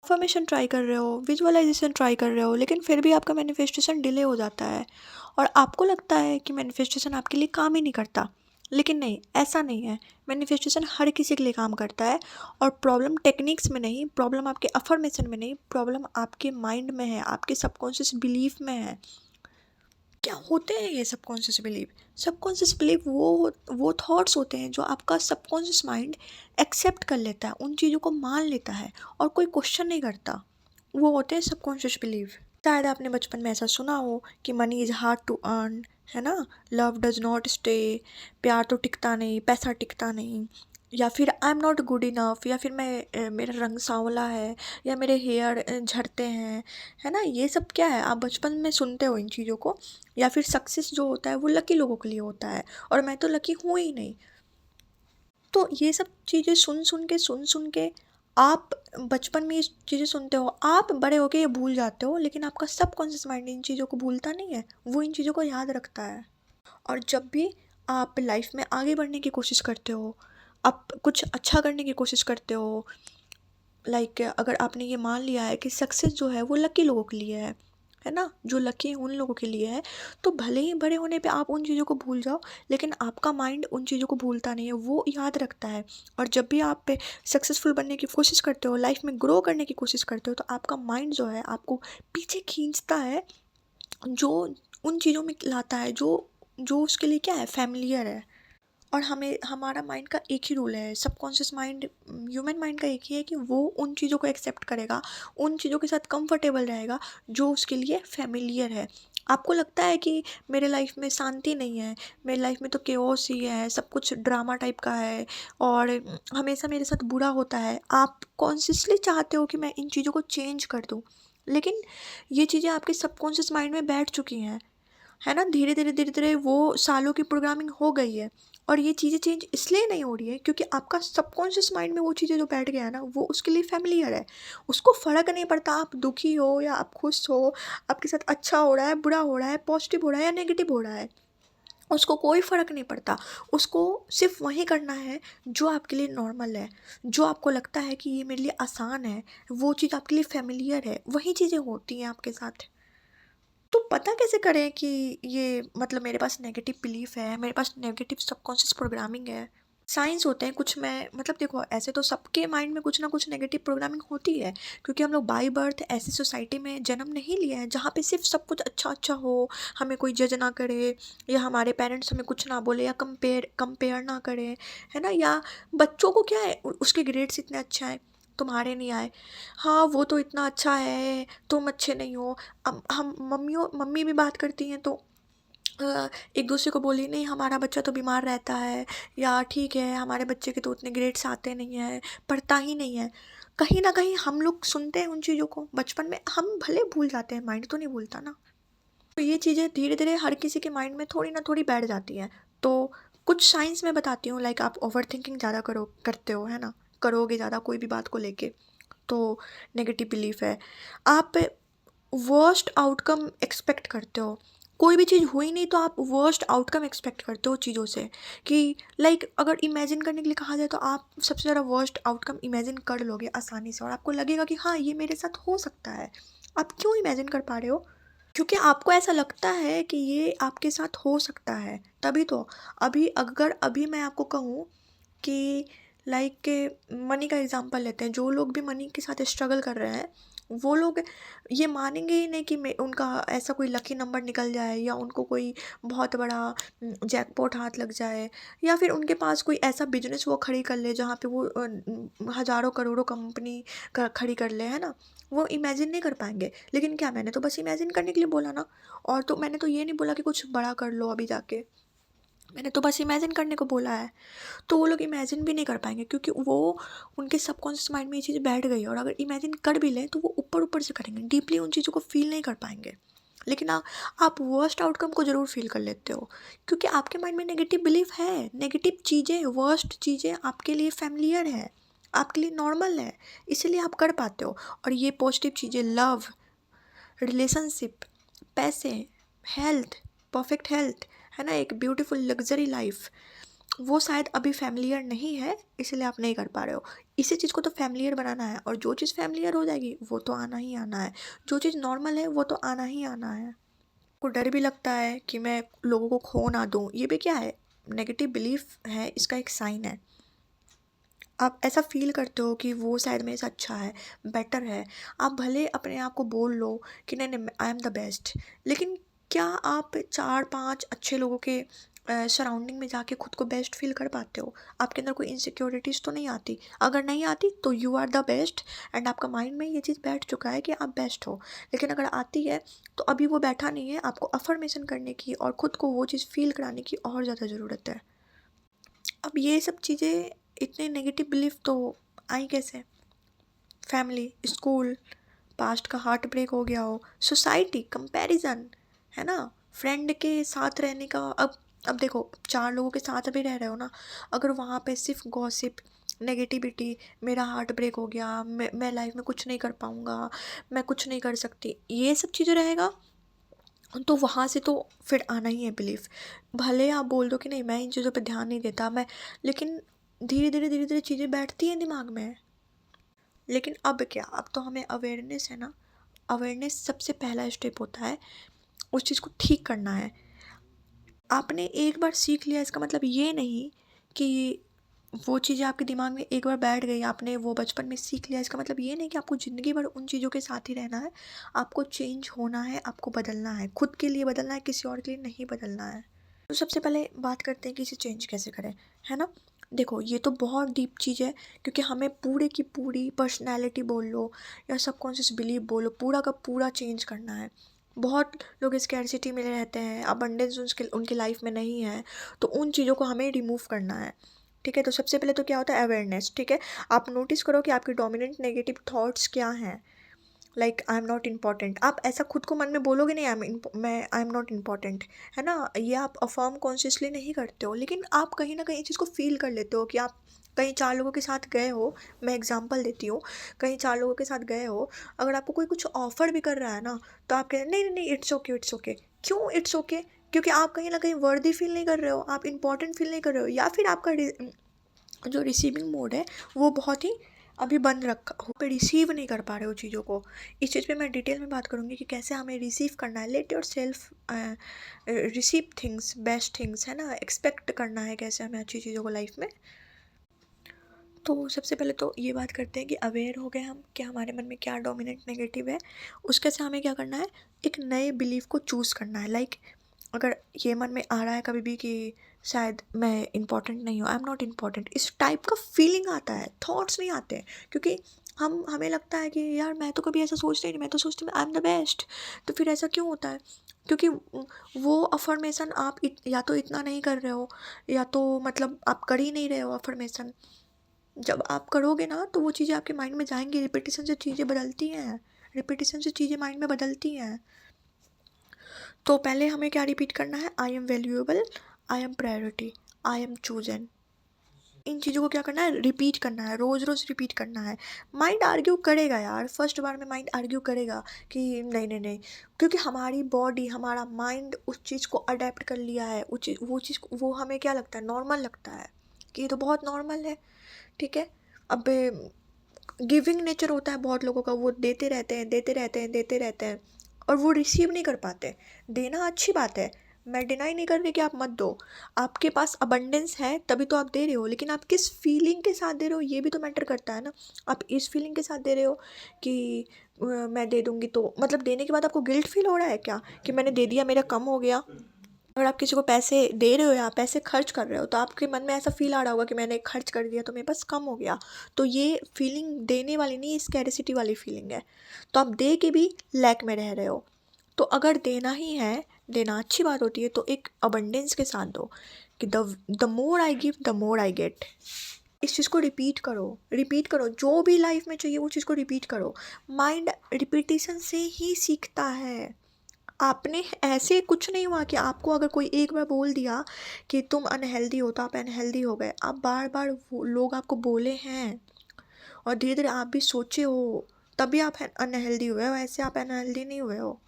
Affirmation try कर रहे हो, विजुअलाइजेशन ट्राई कर रहे हो, लेकिन फिर भी आपका मैनिफेस्टेशन डिले हो जाता है और आपको लगता है कि मैनिफेस्टेशन आपके लिए काम ही नहीं करता। लेकिन नहीं, ऐसा नहीं है। मैनिफेस्टेशन हर किसी के लिए काम करता है और प्रॉब्लम टेक्निक्स में नहीं, प्रॉब्लम आपके अफर्मेशन में नहीं, प्रॉब्लम आपके माइंड में है, आपके सबकॉन्शियस बिलीफ में है। क्या होते हैं ये सबकॉन्शियस बिलीफ? सबकॉन्शियस बिलीफ वो थॉट्स होते हैं जो आपका सबकॉन्शियस माइंड एक्सेप्ट कर लेता है, उन चीज़ों को मान लेता है और कोई क्वेश्चन नहीं करता। वो होते हैं सबकॉन्शियस बिलीफ। शायद आपने बचपन में ऐसा सुना हो कि money is hard to earn, है ना, लव डज नॉट स्टे, प्यार तो टिकता नहीं, पैसा टिकता नहीं, या फिर I am not good enough, या फिर मेरा रंग सांवला है, या मेरे हेयर झड़ते हैं, है ना। ये सब क्या है, आप बचपन में सुनते हो इन चीज़ों को। या फिर सक्सेस जो होता है वो लकी लोगों के लिए होता है और मैं तो लकी हूँ ही नहीं। तो ये सब चीज़ें सुन सुन के आप बचपन में ये चीज़ें सुनते हो, आप बड़े होके ये भूल जाते हो, लेकिन आपका सबकॉन्शियस माइंड इन चीज़ों को भूलता नहीं है, वो इन चीज़ों को याद रखता है। और जब भी आप लाइफ में आगे बढ़ने की कोशिश करते हो, आप कुछ अच्छा करने की कोशिश करते हो, लाइक अगर आपने ये मान लिया है कि सक्सेस जो है वो लकी लोगों के लिए है ना, जो लकी उन लोगों के लिए है, तो भले ही बड़े होने पे आप उन चीज़ों को भूल जाओ, लेकिन आपका माइंड उन चीज़ों को भूलता नहीं है, वो याद रखता है। और जब भी आप पे सक्सेसफुल बनने की कोशिश करते हो, लाइफ में ग्रो करने की कोशिश करते हो, तो आपका माइंड जो है आपको पीछे खींचता है, जो उन चीज़ों में लाता है जो जो उसके लिए क्या है, फैमिलियर है। और हमें हमारा माइंड का एक ही रूल है, सबकॉन्शियस माइंड, ह्यूमन माइंड का एक ही है कि वो उन चीज़ों को एक्सेप्ट करेगा, उन चीज़ों के साथ कंफर्टेबल रहेगा जो उसके लिए फैमिलियर है। आपको लगता है कि मेरे लाइफ में शांति नहीं है, मेरी लाइफ में तो केओस ही है, सब कुछ ड्रामा टाइप का है और हमेशा मेरे साथ बुरा होता है, आप कॉन्शियसली चाहते हो कि मैं इन चीज़ों को चेंज कर दूँ, लेकिन ये चीज़ें आपके सबकॉन्शियस माइंड में बैठ चुकी हैं, है ना। धीरे धीरे वो सालों की प्रोग्रामिंग हो गई है और ये चीज़ें चेंज इसलिए नहीं हो रही है क्योंकि आपका सबकॉन्शियस माइंड में वो चीज़ें जो बैठ गया है ना, वो उसके लिए फैमिलियर है। उसको फ़र्क नहीं पड़ता आप दुखी हो या आप खुश हो, आपके साथ अच्छा हो रहा है, बुरा हो रहा है, पॉजिटिव हो रहा है या नेगेटिव हो रहा है, उसको कोई फ़र्क नहीं पड़ता। उसको सिर्फ वही करना है जो आपके लिए नॉर्मल है, जो आपको लगता है कि ये मेरे लिए आसान है, वो चीज़ आपके लिए फैमिलियर है, वही चीज़ें होती हैं आपके साथ। तो पता कैसे करें कि ये मतलब मेरे पास नेगेटिव बिलीफ है, मेरे पास नेगेटिव सबकॉन्शियस प्रोग्रामिंग है? साइंस होते हैं कुछ, मैं मतलब देखो, ऐसे तो सबके माइंड में कुछ ना कुछ नेगेटिव प्रोग्रामिंग होती है, क्योंकि हम लोग बाय बर्थ ऐसी सोसाइटी में जन्म नहीं लिए हैं जहाँ पे सिर्फ सब कुछ अच्छा अच्छा हो, हमें कोई जज ना करे, या हमारे पेरेंट्स हमें कुछ ना बोले, या कंपेयर कंपेयर ना करें, है ना। या बच्चों को क्या है, उसके ग्रेड्स इतने अच्छे आए, तुम्हारे नहीं आए, हाँ वो तो इतना अच्छा है, तुम अच्छे नहीं हो। अब हम मम्मी भी बात करती हैं तो एक दूसरे को बोली, नहीं हमारा बच्चा तो बीमार रहता है, या ठीक है हमारे बच्चे के तो उतने ग्रेड्स आते नहीं हैं, पढ़ता ही नहीं है। कहीं ना कहीं हम लोग सुनते हैं उन चीज़ों को बचपन में, हम भले भूल जाते हैं, माइंड तो नहीं भूलता ना। तो ये चीज़ें धीरे धीरे हर किसी के माइंड में थोड़ी ना थोड़ी बैठ जाती हैं। तो कुछ साइंस में बताती हूँ, लाइक आप ओवर थिंकिंग ज़्यादा करते हो, है ना, करोगे ज़्यादा कोई भी बात को लेके, तो नेगेटिव बिलीफ है। आप वर्स्ट आउटकम एक्सपेक्ट करते हो, कोई भी चीज़ हुई नहीं तो आप वर्स्ट आउटकम एक्सपेक्ट करते हो चीज़ों से, कि लाइक अगर इमेजिन करने के लिए कहा जाए तो आप सबसे ज़्यादा वर्स्ट आउटकम इमेजिन कर लोगे आसानी से, और आपको लगेगा कि हाँ ये मेरे साथ हो सकता है। आप क्यों इमेजिन कर पा रहे हो? क्योंकि आपको ऐसा लगता है कि ये आपके साथ हो सकता है, तभी तो। अभी मैं आपको कहूँ कि लाइक मनी का एग्जांपल लेते हैं, जो लोग भी मनी के साथ स्ट्रगल कर रहे हैं, वो लोग ये मानेंगे ही नहीं कि उनका ऐसा कोई लकी नंबर निकल जाए, या उनको कोई बहुत बड़ा जैकपॉट हाथ लग जाए, या फिर उनके पास कोई ऐसा बिजनेस वो खड़ी कर ले जहाँ पे वो हज़ारों करोड़ों कंपनी खड़ी कर ले, है ना। वो इमेजिन नहीं कर पाएंगे। लेकिन क्या, मैंने तो बस इमेजिन करने के लिए बोला ना, और तो मैंने तो ये नहीं बोला कि कुछ बड़ा कर लो अभी जाके, मैंने तो बस इमेजिन करने को बोला है। तो वो लोग इमेजिन भी नहीं कर पाएंगे क्योंकि वो उनके सबकॉन्शियस माइंड में ये चीज़ बैठ गई है, और अगर इमेजिन कर भी लें तो वो ऊपर ऊपर से करेंगे, डीपली उन चीज़ों को फील नहीं कर पाएंगे। लेकिन आप वर्स्ट आउटकम को ज़रूर फील कर लेते हो, क्योंकि आपके माइंड में नेगेटिव बिलीफ है, नेगेटिव चीज़ें, वर्स्ट चीज़ें आपके लिए फैमिलियर है, आपके लिए नॉर्मल है, इसीलिए आप कर पाते हो। और ये पॉजिटिव चीज़ें, लव, रिलेशनशिप, पैसे, हेल्थ, परफेक्ट हेल्थ, है ना, एक ब्यूटीफुल लग्जरी लाइफ, वो शायद अभी फ़ैमिलियर नहीं है, इसलिए आप नहीं कर पा रहे हो। इसी चीज़ को तो फ़ैमिलियर बनाना है, और जो चीज़ फ़ैमिलियर हो जाएगी वो तो आना ही आना है। जो चीज़ नॉर्मल है वो तो आना ही आना है। को डर भी लगता है कि मैं लोगों को खो ना दूँ, ये भी क्या है? नेगेटिव बिलीफ है, इसका एक साइन है। आप ऐसा फ़ील करते हो कि वो शायद मेरे से अच्छा है, बेटर है। आप भले अपने आप को बोल लो कि नहीं, नहीं, आई एम द बेस्ट, लेकिन क्या आप 4-5 अच्छे लोगों के सराउंडिंग में जाके खुद को बेस्ट फ़ील कर पाते हो? आपके अंदर कोई इनसिक्योरिटीज़ तो नहीं आती? अगर नहीं आती तो you are the best, and आपका माइंड में ये चीज़ बैठ चुका है कि आप बेस्ट हो। लेकिन अगर आती है तो अभी वो बैठा नहीं है, आपको अफ़र्मेशन करने की और खुद को वो चीज़ फ़ील कराने की और ज़्यादा ज़रूरत है। अब ये सब चीज़ें, इतने नेगेटिव बिलीफ तो आई कैसे? फैमिली, स्कूल, पास्ट का हार्ट ब्रेक हो गया हो, सोसाइटी, कंपैरिजन, है ना? फ्रेंड के साथ रहने का, अब देखो 4 लोगों के साथ भी रह रहे हो ना, अगर वहाँ पे सिर्फ गॉसिप, नेगेटिविटी, मेरा हार्ट ब्रेक हो गया, मैं लाइफ में कुछ नहीं कर पाऊँगा, मैं कुछ नहीं कर सकती, ये सब चीज़ें रहेगा, तो वहाँ से तो फिर आना ही है बिलीफ। भले आप बोल दो कि नहीं मैं इन चीज़ों पे ध्यान नहीं देता, मैं, लेकिन धीरे धीरे चीज़ें बैठती हैं दिमाग में। लेकिन अब क्या, अब तो हमें अवेयरनेस है ना, अवेयरनेस सबसे पहला स्टेप होता है, उस चीज़ को ठीक करना है। आपने एक बार सीख लिया इसका मतलब ये नहीं कि वो चीज़ें आपके दिमाग में एक बार बैठ गई, आपने वो बचपन में सीख लिया, इसका मतलब ये नहीं कि आपको ज़िंदगी भर उन चीज़ों के साथ ही रहना है। आपको चेंज होना है, आपको बदलना है, खुद के लिए बदलना है, किसी और के लिए नहीं बदलना है। तो सबसे पहले बात करते हैं कि इसे चेंज कैसे करें, है ना? देखो ये तो बहुत डीप चीज़ है, क्योंकि हमें पूरे की पूरी पर्सनैलिटी बोल लो या सबकॉन्शियस बिलीफ बोलो, पूरा का पूरा चेंज करना है। बहुत लोग स्कैरसिटी में रहते हैं, अबंडेंस उनकी लाइफ में नहीं है, तो उन चीज़ों को हमें रिमूव करना है। ठीक है, तो सबसे पहले तो क्या होता है, अवेयरनेस। ठीक है, आप नोटिस करो कि आपके डोमिनेंट नेगेटिव थॉट्स क्या हैं। Like I am not important, आप ऐसा खुद को मन में बोलोगे नहीं, आई एम नॉट इम्पॉर्टेंट, है ना? ये आप अफर्म कॉन्शियसली नहीं करते हो, लेकिन आप कहीं ना कहीं इस चीज़ को फील कर लेते हो कि आप कहीं 4 लोगों के साथ गए हो। मैं एग्जांपल देती हूँ, कहीं 4 लोगों के साथ गए हो, अगर आपको कोई कुछ ऑफर भी कर रहा है ना, तो आप कह रहे नहीं नहीं नहीं, इट्स ओके, इट्स ओके। क्यों इट्स ओके? क्योंकि आप कहीं ना कहीं वर्दी फील नहीं कर रहे हो, आप इंपॉर्टेंट फील नहीं कर रहे हो, या फिर आपका जो रिसीविंग मोड है वो बहुत ही अभी बंद रखा हो, पे रिसीव नहीं कर पा रहे हो चीज़ों को। इस चीज़ पे मैं डिटेल में बात करूँगी कि कैसे हमें रिसीव करना है। Let your self receive things, best things, है ना? एक्सपेक्ट करना है कैसे हमें अच्छी चीज़ों को लाइफ में। तो सबसे पहले तो ये बात करते हैं कि अवेयर हो गए हम कि हमारे मन में क्या डोमिनेंट नेगेटिव है। उसके से हमें क्या करना है, एक नए बिलीव को चूज़ करना है। लाइक अगर ये मन में आ रहा है कभी भी कि शायद मैं इंपॉर्टेंट नहीं हूँ, आई एम नॉट इम्पॉर्टेंट, इस टाइप का फीलिंग आता है, थॉट्स नहीं आते हैं, क्योंकि हमें लगता है कि यार मैं तो कभी ऐसा सोचता ही नहीं, मैं तो सोचती हूँ आई एम द बेस्ट। तो फिर ऐसा क्यों होता है? क्योंकि वो अफर्मेशन आप या तो इतना नहीं कर रहे हो, या तो मतलब आप कर ही नहीं रहे हो अफर्मेशन। जब आप करोगे ना तो वो चीज़ें आपके माइंड में जाएंगी, रिपीटिशन से चीज़ें बदलती हैं, रिपीटिशन से चीज़ें माइंड में बदलती हैं। तो पहले हमें क्या रिपीट करना है, I am valuable, I am priority, I am chosen. इन चीज़ों को क्या करना है, रिपीट करना है, रोज़ रोज़ रिपीट करना है। माइंड आर्ग्यू करेगा यार, फर्स्ट बार में माइंड आर्ग्यू करेगा कि नहीं नहीं नहीं, क्योंकि हमारी बॉडी, हमारा माइंड उस चीज़ को अडेप्ट कर लिया है, वो चीज़ वो हमें क्या लगता है, नॉर्मल लगता है कि ये तो बहुत नॉर्मल है। ठीक है, अब गिविंग नेचर होता है बहुत लोगों का, वो देते रहते हैं, देते रहते हैं, देते रहते हैं, और वो रिसीव नहीं कर पाते। देना अच्छी बात है, मैं डिनाई नहीं कर रही कि आप मत दो, आपके पास अबंडेंस है तभी तो आप दे रहे हो, लेकिन आप किस फीलिंग के साथ दे रहे हो ये भी तो मैटर करता है ना। आप इस फीलिंग के साथ दे रहे हो कि मैं दे दूँगी, तो मतलब देने के बाद आपको गिल्ट फील हो रहा है क्या कि मैंने दे दिया, मेरा कम हो गया? अगर आप किसी को पैसे दे रहे हो या पैसे खर्च कर रहे हो, तो आपके मन में ऐसा फील आ रहा होगा कि मैंने खर्च कर दिया तो मेरे पास कम हो गया। तो ये फीलिंग देने वाली नहीं, स्कैरिसिटी वाली फीलिंग है। तो आप दे के भी लैक में रह रहे हो। तो अगर देना ही है, देना अच्छी बात होती है, तो एक अबंडेंस के साथ दो कि the more I give the more I get. इस चीज़ को रिपीट करो, रिपीट करो, जो भी लाइफ में चाहिए वो चीज़ को रिपीट करो। माइंड रिपीटिशन से ही सीखता है। आपने ऐसे कुछ नहीं हुआ कि आपको अगर कोई एक बार बोल दिया कि तुम अनहेल्दी हो तो आप अनहेल्दी हो गए। आप बार बार वो लोग आपको बोले हैं, और धीरे धीरे आप भी सोचे हो, तभी आप अनहेल्दी हुए हो, ऐसे आप अनहेल्दी नहीं हुए हो।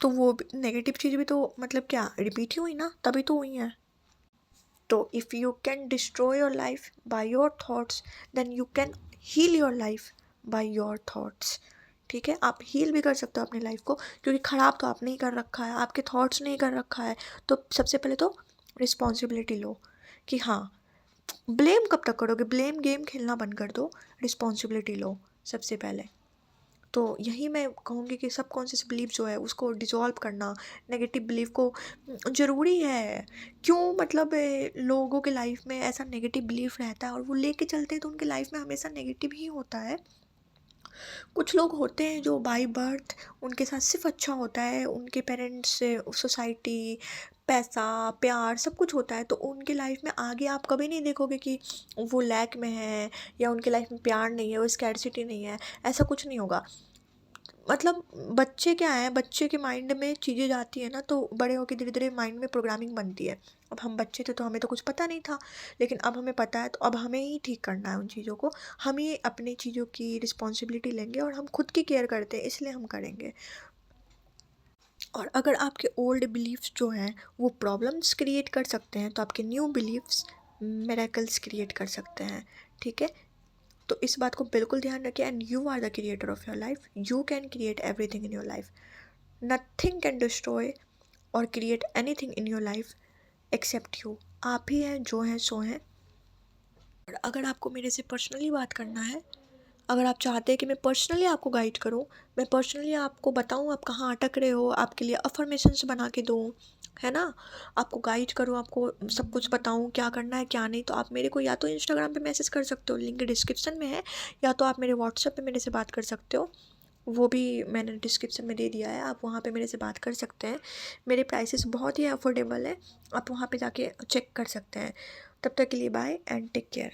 तो वो नेगेटिव चीज़ भी तो मतलब क्या रिपीट ही हुई ना, तभी तो हुई हैं। तो if you can destroy your life by your thoughts, then you can heal your life by your thoughts. ठीक है, आप हील भी कर सकते हो अपनी लाइफ को, क्योंकि ख़राब तो आपने ही कर रखा है, आपके थॉट्स ने ही कर रखा है। तो सबसे पहले तो रिस्पॉन्सिबिलिटी लो कि हाँ, ब्लेम कब तक करोगे, ब्लेम गेम खेलना बंद कर दो, रिस्पॉन्सिबिलिटी लो सबसे पहले। तो यही मैं कहूँगी कि सबकॉन्शियस बिलीफ जो है उसको डिसॉल्व करना, नेगेटिव बिलीफ को ज़रूरी है। क्यों, मतलब लोगों के लाइफ में ऐसा नेगेटिव बिलीफ रहता है और वो लेके चलते हैं तो उनके लाइफ में हमेशा नेगेटिव ही होता है। कुछ लोग होते हैं जो बाय बर्थ उनके साथ सिर्फ अच्छा होता है, उनके पेरेंट्स से, सोसाइटी, पैसा, प्यार सब कुछ होता है, तो उनके लाइफ में आगे आप कभी नहीं देखोगे कि वो लैक में है या उनके लाइफ में प्यार नहीं है, वो स्कैरसिटी नहीं है, ऐसा कुछ नहीं होगा। मतलब बच्चे क्या है, बच्चे के माइंड में चीज़ें जाती है ना, तो बड़े होकर धीरे धीरे माइंड में प्रोग्रामिंग बनती है। अब हम बच्चे थे तो हमें तो कुछ पता नहीं था, लेकिन अब हमें पता है, तो अब हमें ही ठीक करना है उन चीज़ों को। हम ही अपनी चीज़ों की रिस्पॉन्सिबिलिटी लेंगे और हम खुद की केयर करते हैं इसलिए हम करेंगे। और अगर आपके ओल्ड बिलीफ्स जो हैं वो प्रॉब्लम्स क्रिएट कर सकते हैं, तो आपके न्यू बिलीफ्स मिरेकल्स क्रिएट कर सकते हैं। ठीक है, तो इस बात को बिल्कुल ध्यान रखिए। And you are the creator of your life, you can create everything in your life. Nothing can destroy और create anything in your life except you. आप ही हैं जो हैं सो हैं। और अगर आपको मेरे से पर्सनली बात करना है, अगर आप चाहते हैं कि मैं पर्सनली आपको गाइड करूं, मैं पर्सनली आपको बताऊं आप कहाँ अटक रहे हो, आपके लिए अफर्मेशंस बना के दूं, है ना, आपको गाइड करूं, आपको सब कुछ बताऊं क्या करना है क्या नहीं, तो आप मेरे को या तो इंस्टाग्राम पे मैसेज कर सकते हो, लिंक डिस्क्रिप्शन में है, या तो आप मेरे व्हाट्सएप पे मेरे से बात कर सकते हो, वो भी मैंने डिस्क्रिप्शन में दे दिया है, आप वहाँ पे मेरे से बात कर सकते हैं। मेरे प्राइसेस बहुत ही अफोर्डेबल है, आप वहाँ पे जाके चेक कर सकते हैं। तब तक के लिए बाय एंड टेक केयर।